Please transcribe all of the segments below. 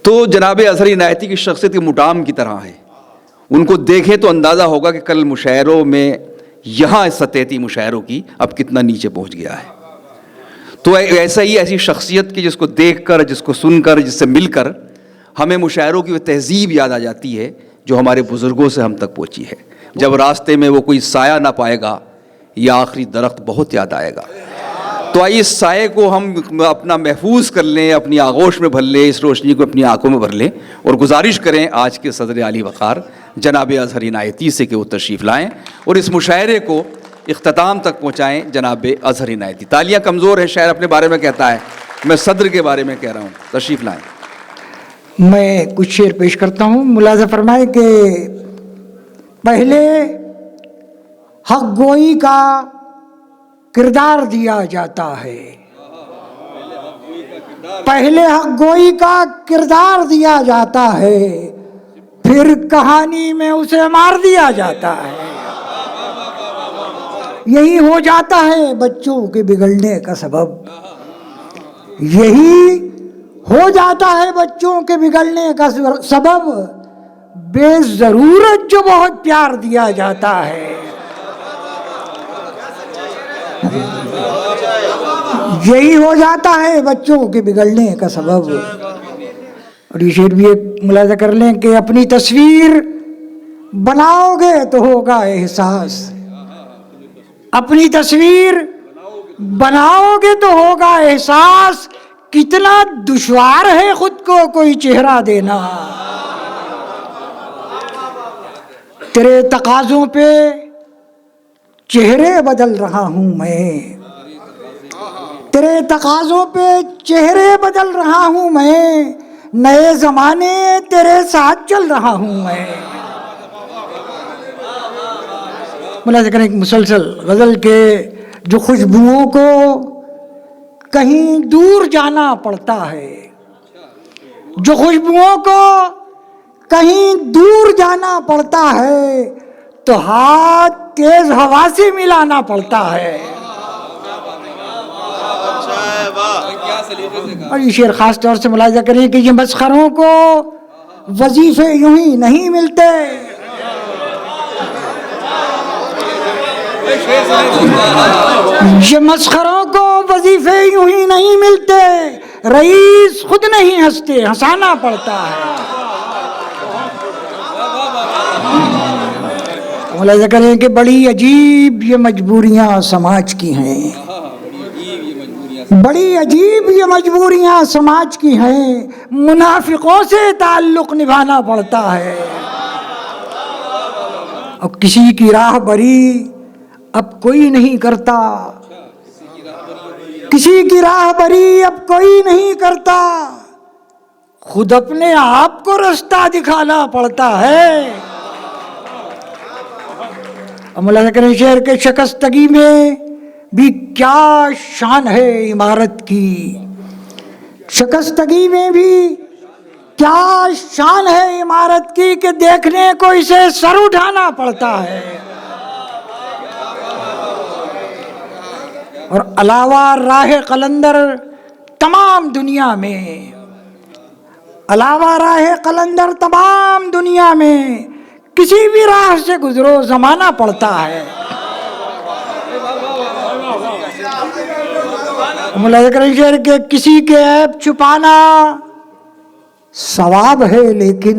तो जनाब अज़हर इनायती की शख्सियत के मुटाम की तरह है। उनको देखें तो अंदाज़ा होगा कि कल मुशायरों में यहाँ सतह थी मुशायरों की, अब कितना नीचे पहुँच गया है। तो ऐसा ही ऐसी शख्सियत की जिसको देख कर, जिसको सुनकर, जिससे मिलकर हमें मुशायरों की वो तहज़ीब याद आ जाती है जो हमारे बुज़ुर्गों से हम तक पहुँची है। जब रास्ते में वो कोई साया ना पाएगा, या आखिरी दरख्त बहुत याद आएगा। तो आइए इस साये को हम अपना महफूज कर लें, अपनी आगोश में भर लें, इस रोशनी को अपनी आंखों में भर लें और गुजारिश करें आज के सदर आली वक़ार जनाब अज़हर इनायती से कि वो तशरीफ़ लाएँ और इस मुशायरे को इख्तिताम तक पहुँचाएँ। जनाब अज़हर इनायती, तालियाँ कमज़ोर है, शायर अपने बारे में कहता है, मैं सदर के बारे में कह रहा हूँ, तशरीफ़ लाएँ। मैं कुछ शेर पेश करता हूँ। मुलाज़ा फरमाए कि पहले हक़ गोई का किरदार दिया जाता है, पहले हक़ गोई का किरदार दिया जाता है, फिर कहानी में उसे मार दिया जाता है। यही हो जाता है बच्चों के बिगड़ने का सबब, यही हो जाता है बच्चों के बिगड़ने का सबब, बेज़रूरत जो बहुत प्यार दिया जाता है। यही हो जाता है बच्चों के बिगड़ने का सबब। और ये शेर भी एक मुलाज़ा कर लें कि अपनी तस्वीर बनाओगे तो होगा एहसास, अपनी तस्वीर बनाओगे तो होगा एहसास, कितना दुश्वार है खुद को कोई चेहरा देना। तेरे तकाज़ों पे चेहरे बदल रहा हूँ मैं, तेरे तकाज़ों पे चेहरे बदल रहा हूँ मैं, नए ज़माने तेरे साथ चल रहा हूँ मैं। मुलाज़ा करें, एक मुसलसल गज़ल के जो खुशबुओं को कहीं दूर जाना पड़ता है, जो खुशबुओं को कहीं दूर जाना पड़ता है, तो हाथ तेज हवा से मिलाना पड़ता है। और ये शेर खास तौर से मुलाज़ा करें कि ये मस्खरों को वजीफे यूं ही नहीं मिलते, ये मस्खरों को वजीफे यूं ही नहीं मिलते, रईस खुद नहीं हंसते, हंसाना पड़ता है। मुलाज़ा करें कि बड़ी अजीब ये मजबूरियां समाज की हैं, बड़ी अजीब ये मजबूरियां समाज की हैं, मुनाफिकों से ताल्लुक निभाना पड़ता है। और किसी की राहबरी अब कोई नहीं करता, किसी की राहबरी अब कोई नहीं करता, खुद अपने आप को रास्ता दिखाना पड़ता है। और मुलाज़ा करें शेर के शिकस्तगी में भी क्या शान है इमारत की, शिकस्तगी में भी क्या शान है इमारत की, कि देखने को इसे सर उठाना पड़ता है। और अलावा राह कलंदर तमाम दुनिया में, अलावा राह कलंदर तमाम दुनिया में किसी भी राह से गुजरो जमाना पड़ता है। मुलाज़ा करें शेर के किसी के ऐब छुपाना सवाब है, लेकिन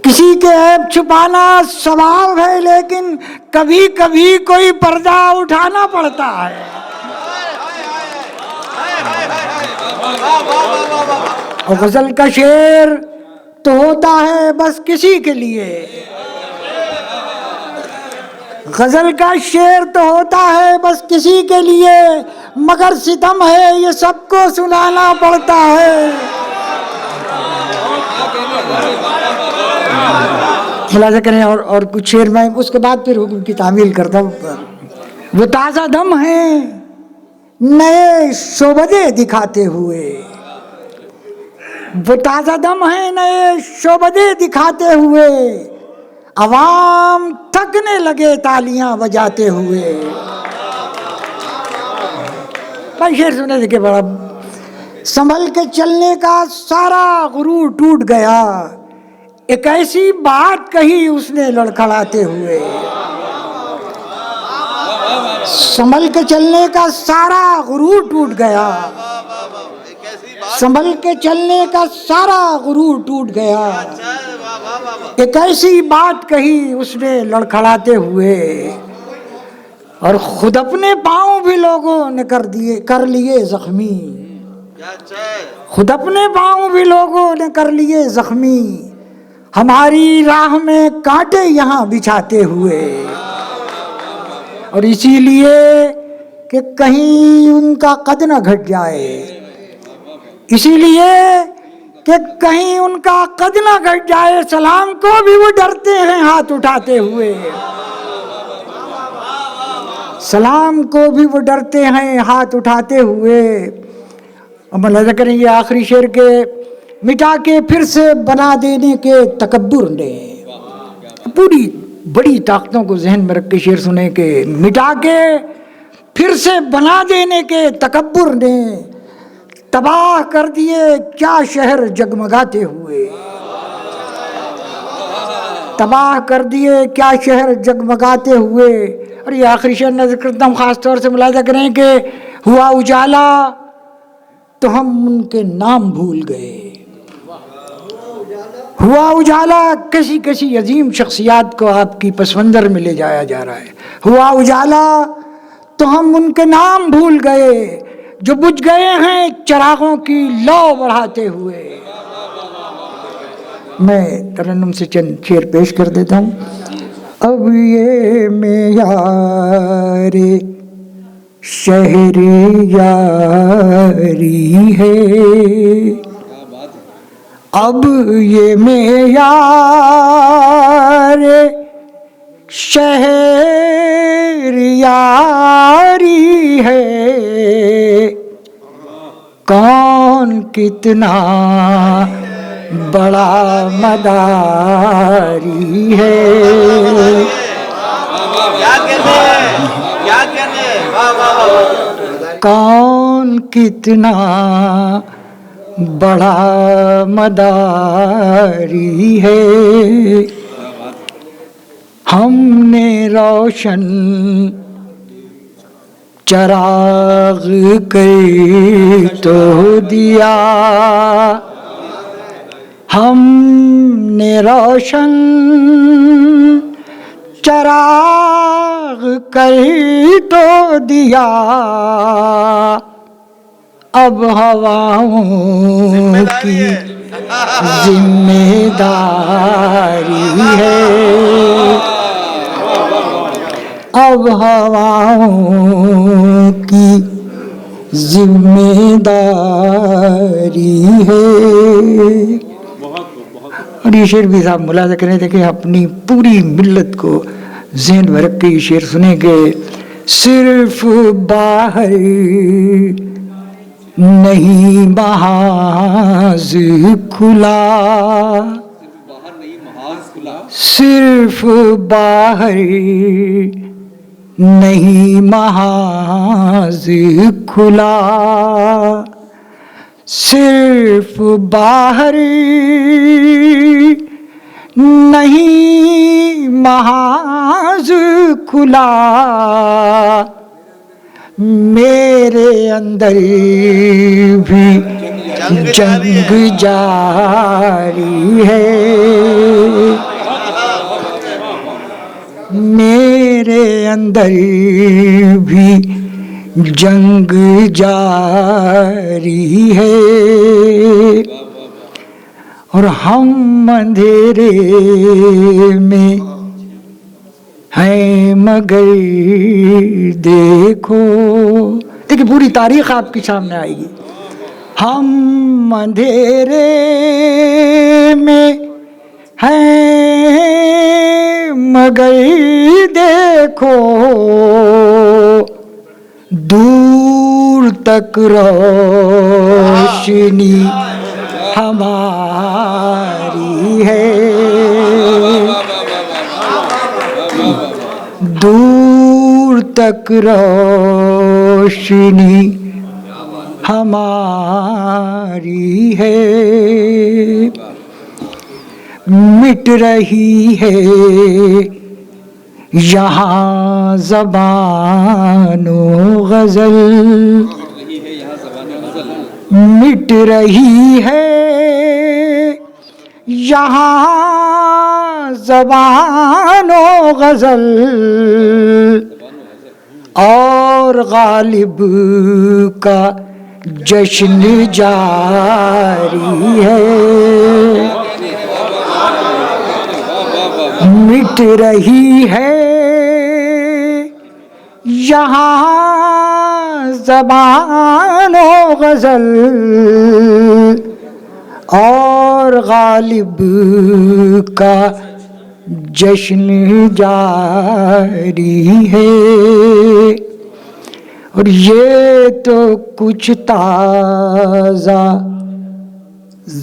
किसी के ऐब छुपाना सवाब है, लेकिन कभी कभी कोई पर्दा उठाना पड़ता है। और गजल का शेर तो होता है बस किसी के लिए, गजल का शेर तो होता है बस किसी के लिए, मगर सितम है ये सबको सुनाना पड़ता है। मुलाज़ा करें और कुछ शेर में उसके बाद फिर हुक्म की तामील करता हूँ। वो ताज़ा दम है नए शोबदे दिखाते हुए, वो ताज़ा दम है नए शोबदे दिखाते हुए, अवाम थकने लगे तालियां बजाते हुए। भाई शेर सुनने के बड़ा संभल के चलने का सारा गुरूर टूट गया, एक ऐसी बात कही उसने लड़खड़ाते हुए। संभल के चलने का सारा गुरूर टूट गया, संभल के चलने का सारा गुरूर टूट गया, एक ऐसी बात कही उसने लड़खड़ाते हुए। और खुद अपने पांव भी लोगों ने कर लिए जख्मी, खुद अपने पांव भी लोगों ने कर लिए जख्मी, हमारी राह में कांटे यहाँ बिछाते हुए। और इसीलिए कि कहीं उनका कद न घट जाए, इसीलिए कि कहीं उनका कद न घट जाए, सलाम को भी वो डरते हैं हाथ उठाते हुए, सलाम को भी वो डरते हैं हाथ उठाते हुए। अब मुलाज़ा करेंगे आखिरी शेर के, मिटा के फिर से बना देने के तकब्बुर ने, पूरी बड़ी ताकतों को जहन में रख के शेर सुने के, मिटा के फिर से बना देने के तकब्बुर ने तबाह कर दिए क्या शहर जगमगाते हुए, तबाह कर दिए क्या शहर जगमगाते हुए। और ये आखिरी शेर नजर करता हूँ खास तौर से, मुलाज़ा करें कि हुआ उजाला तो हम उनके नाम भूल गए, हुआ उजाला किसी किसी अजीम शख्सियात को आपकी पसमंजर में ले जाया जा रहा है, हुआ उजाला तो हम उनके नाम भूल गए जो बुझ गए हैं चिरागों की लौ बढ़ाते हुए। मैं तरन्नुम से चंद शेर पेश कर देता हूँ। अब ये मेयारे शहरे यारी है, अब ये मेयारे शहर यारी है, कौन कितना बड़ा मदारी है, कौन कितना बड़ा मदारी है। हमने रोशन चराग कर तो दिया, हमने रोशन चराग कर तो दिया, अब हवाओं की जिम्मेदारी है, अब हवाओं की जिम्मेदारी है। और ये शेर भी साहब मुलाज़ा करें थे कि अपनी पूरी मिल्लत को ज़हन में रख के ये शेर सुनेंगे। सिर्फ बाहर नहीं महाज खुला, सिर्फ बाहर नहीं महाज खुला, सिर्फ बाहर नहीं महाज खुला, मेरे अंदर भी जंग जारी है, मेरे अंदर भी जंग जारी है। और हम अंधेरे में हैं मगर देखो, देखिए पूरी तारीख आपके सामने आएगी। हम अंधेरे में हैं मगर देखो, दूर तक रोशनी हमारी है, दूर तक रोशनी हमारी है, मिट रही है यहाँ ज़बानो गज़ल, मिट रही है यहाँ ज़बानो गज़ल, और गालिब का जश्न जारी है, मिट रही है यहाँ ज़बानो गज़ल, और गालिब का जश्न जारी है। और ये तो कुछ ताज़ा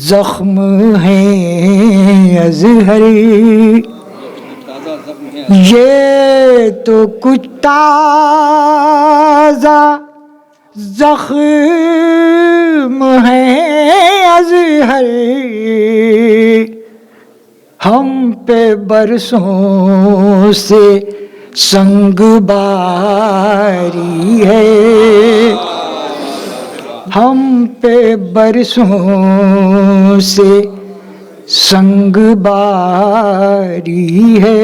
ज़ख्म है अज़हरी, ये तो कुछ ताज़ा ज़ख्म है अज़हरी, हम पे बरसों से संग बारी है, हम पे बरसों से संग बारी है।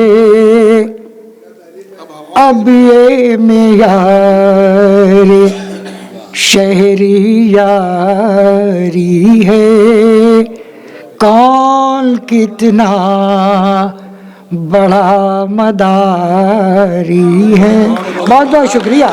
अब ये मेयारे शहरी यारी है, कौन कितना बड़ा मदारी है। बहुत बहुत शुक्रिया।